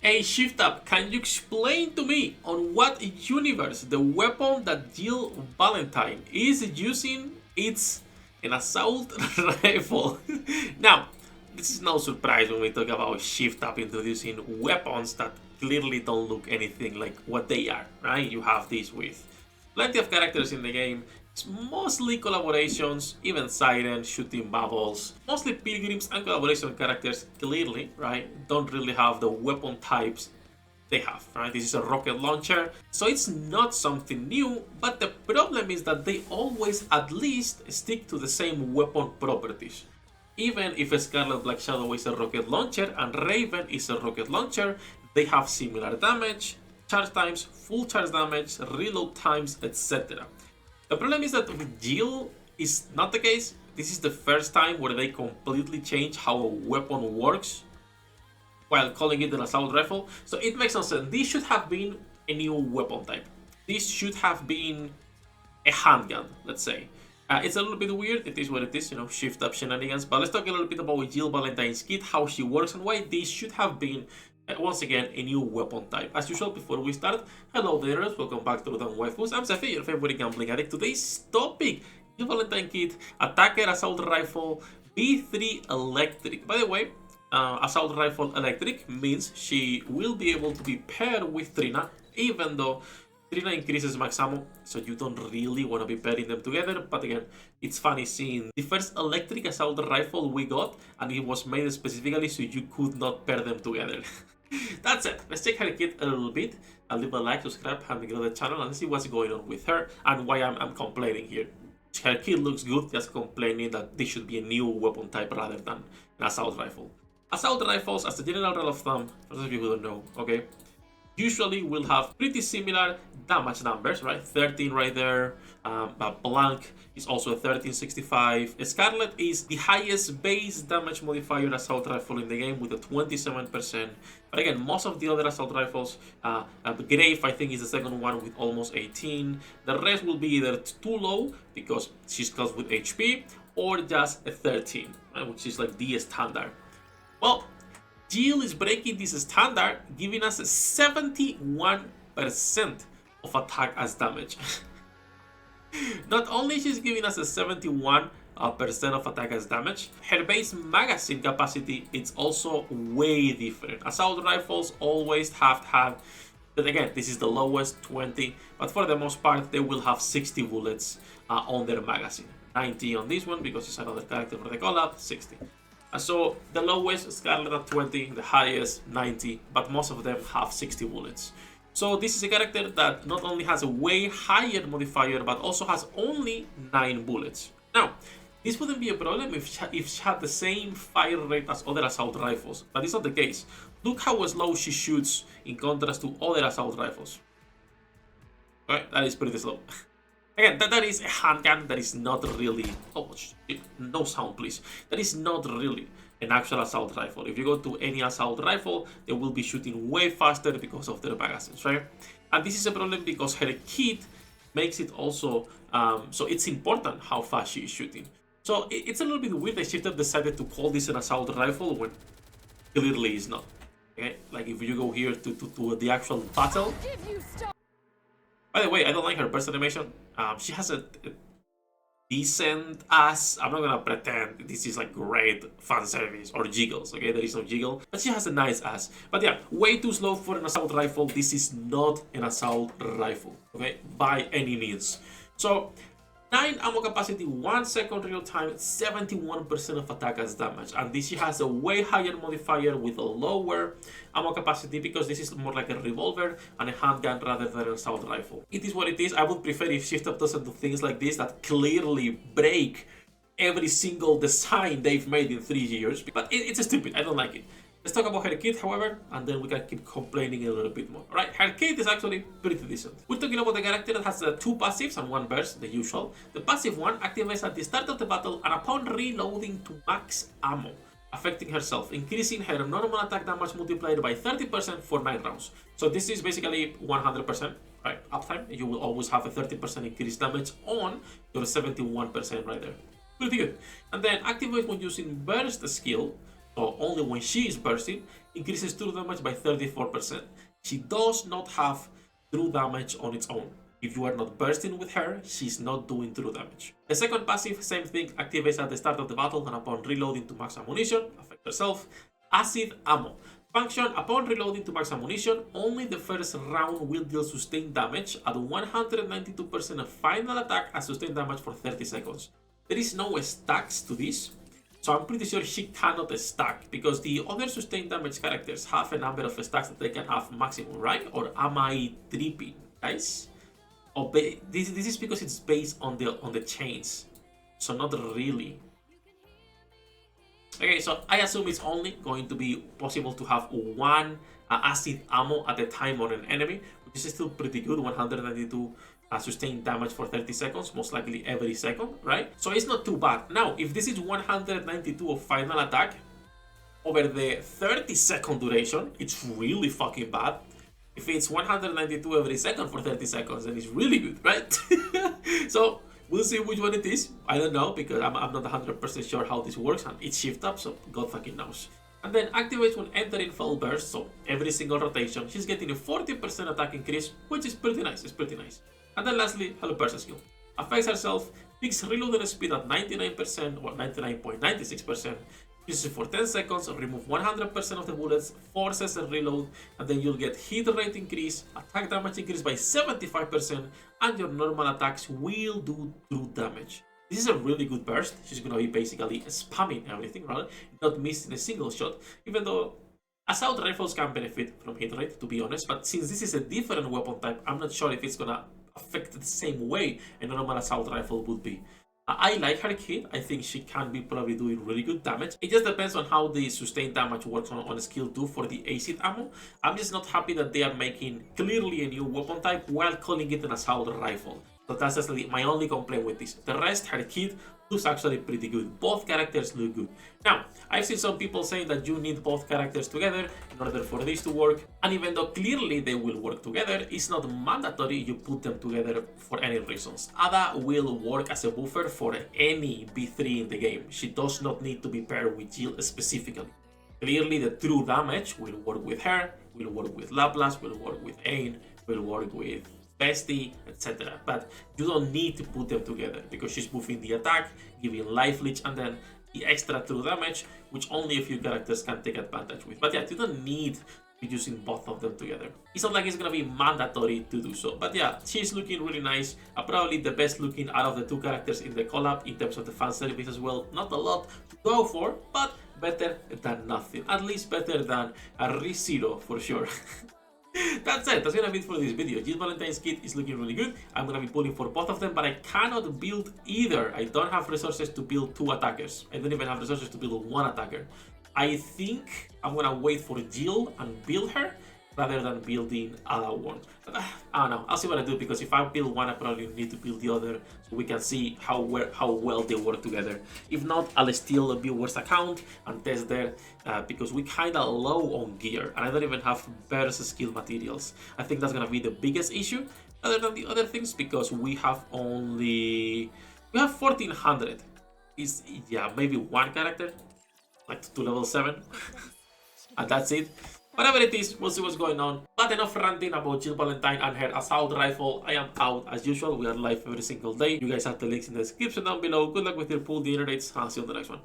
Hey Shift Up, can you explain to me on what universe the weapon that Jill Valentine is using is an assault rifle? Now, this is no surprise when we talk about Shift Up introducing weapons that clearly don't look anything like what they are, right? You have this with plenty of characters in the game. It's mostly collaborations, even Siren, shooting bubbles. Mostly pilgrims and collaboration characters clearly, right, don't really have the weapon types they have, right? This is a rocket launcher, so it's not something new, but the problem is that they always at least stick to the same weapon properties. Even if Scarlet Black Shadow is a rocket launcher and Raven is a rocket launcher, they have similar damage, charge times, full charge damage, reload times, etc. The problem is that with Jill is not the case. This is the first time where they completely change how a weapon works while calling it an assault rifle. So it makes no sense. This should have been a new weapon type. This should have been a handgun, let's say. It's a little bit weird. It is what it is, you know, Shift Up shenanigans. But let's talk a little bit about Jill Valentine's kit, how she works, and why this should have been once again, a new weapon type. As usual, before we start, hello there, welcome back to the Waifus. I'm Sefhi, your favorite gambling addict. Today's topic, Jill Valentine kit, attacker assault rifle, B3 electric. By the way, assault rifle electric means she will be able to be paired with Trina, even though Trina increases max ammo, so you don't really want to be pairing them together. But again, it's funny seeing the first electric assault rifle we got, and it was made specifically so you could not pair them together. That's it. Let's check her kit a little bit. I'll leave a like, subscribe, and go to the channel and see what's going on with her and why I'm complaining here. Her kit looks good, just complaining that this should be a new weapon type rather than an assault rifle. Assault rifles, as a general rule of thumb, for those of you who don't know, okay, usually will have pretty similar damage numbers, right? 13 right there. But Blank is also a 1365. Scarlet is the highest base damage modifier assault rifle in the game with a 27%. But again, most of the other assault rifles, Grave I think is the second one with almost 18. The rest will be either too low because she's close with HP, or just a 13, right? Which is like the standard. Well, Jill is breaking this standard, giving us 71% of attack as damage. Not only she's giving us a 71% of attack as damage, her base magazine capacity is also way different. Assault rifles always have had, but again, this is the lowest, 20, but for the most part they will have 60 bullets on their magazine. 90 on this one because it's another character for the collab, 60. So the lowest Scarlet at 20, the highest 90, but most of them have 60 bullets. So this is a character that not only has a way higher modifier, but also has only 9 bullets. Now, this wouldn't be a problem if she had the same fire rate as other assault rifles, but it's not the case. Look how slow she shoots in contrast to other assault rifles. Right, that is pretty slow. Again, that is a handgun that is not really... Oh, no sound, please. That is not really an actual assault rifle. If you go to any assault rifle, they will be shooting way faster because of their magazines, right? And this is a problem because her kit makes it also... so it's important how fast she is shooting. So it's a little bit weird that Shift Up decided to call this an assault rifle when clearly it's not. Okay? Like if you go here to the actual battle... By the way, I don't like her burst animation. She has a decent ass. I'm not gonna pretend this is like great fan service or jiggles, okay? There is no jiggle, but she has a nice ass. But yeah, way too slow for an assault rifle. This is not an assault rifle, okay? By any means. So 9 ammo capacity, 1 second real time, 71% of attack as damage. And this she has a way higher modifier with a lower ammo capacity because this is more like a revolver and a handgun rather than an assault rifle. It is what it is. I would prefer if Shift Up doesn't do things like this that clearly break every single design they've made in 3 years. But it's stupid. I don't like it. Let's talk about her kit, however, and then we can keep complaining a little bit more. Alright, her kit is actually pretty decent. We're talking about the character that has 2 passives and 1 burst, the usual. The passive one activates at the start of the battle and upon reloading to max ammo, affecting herself, increasing her normal attack damage multiplier by 30% for 9 rounds. So this is basically 100%, right? Uptime. You will always have a 30% increased damage on your 71% right there. Pretty good. And then activates when using burst skill. so only when she is bursting, increases true damage by 34%. She does not have true damage on its own. If you are not bursting with her, she's not doing true damage. The second passive, same thing, activates at the start of the battle and upon reloading to max ammunition, affect herself. Acid Ammo. Function, upon reloading to max ammunition, only the first round will deal sustained damage at 192% of final attack and sustained damage for 30 seconds. There is no stacks to this, so I'm pretty sure she cannot stack, because the other sustained damage characters have a number of stacks that they can have maximum, right? Or am I tripping, guys? Oh, this is because it's based on the chains, so not really. Okay, so I assume it's only going to be possible to have one acid ammo at a time on an enemy, which is still pretty good. 192 sustained damage for 30 seconds, most likely every second, right? So it's not too bad. Now, if this is 192 of final attack over the 30-second duration, it's really fucking bad. If it's 192 every second for 30 seconds, then it's really good, right? So we'll see which one it is. I don't know, because I'm not 100% sure how this works, and it's shift up, so God fucking knows. And then activates when entering full burst, so every single rotation, she's getting a 40% attack increase, which is pretty nice, it's pretty nice. And then lastly, Hello Burst skill. Affects herself, picks reloading speed at 99% or 99.96%, uses it for 10 seconds, remove 100% of the bullets, forces a reload, and then you'll get hit rate increase, attack damage increase by 75%, and your normal attacks will do true damage. This is a really good burst. She's gonna be basically spamming everything, right? Not missing a single shot, even though assault rifles can benefit from hit rate, to be honest, but since this is a different weapon type, I'm not sure if it's gonna affect it the same way a normal assault rifle would be. I like her kit. I think she can be probably doing really good damage. It just depends on how the sustained damage works on skill 2 for the acid ammo. I'm just not happy that they are making clearly a new weapon type while calling it an assault rifle. So that's just my only complaint with this. The rest, her kit looks actually pretty good. Both characters look good. Now, I've seen some people saying that you need both characters together in order for this to work. And even though clearly they will work together, it's not mandatory you put them together for any reasons. Ada will work as a buffer for any B3 in the game. She does not need to be paired with Jill specifically. Clearly the true damage will work with her, will work with Laplace, will work with Ain, will work with Bestie, etc. But you don't need to put them together because she's buffing the attack, giving life leech, and then the extra true damage, which only a few characters can take advantage with. But yeah, you don't need to be using both of them together. It's not like it's gonna be mandatory to do so. But yeah, she's looking really nice. Probably the best looking out of the two characters in the collab in terms of the fan service as well. Not a lot to go for, but better than nothing. At least better than a ReZero for sure. That's it, that's gonna be it for this video. Jill Valentine's kit is looking really good. I'm gonna be pulling for both of them, but I cannot build either. I don't have resources to build two attackers. I don't even have resources to build one attacker. I think I'm gonna wait for Jill and build her rather than building other one. But, I don't know, I'll see what I do, because if I build one, I probably need to build the other so we can see how well they work together. If not, I'll steal a viewer's account and test there, because we kinda low on gear and I don't even have burst skill materials. I think that's gonna be the biggest issue other than the other things, because we have 1400. Is yeah, maybe one character, like to level 7, and that's it. Whatever it is, we'll see what's going on. But enough ranting about Jill Valentine and her assault rifle. I am out as usual. We are live every single day. You guys have the links in the description down below. Good luck with your pool, the internet. I'll see you on the next one.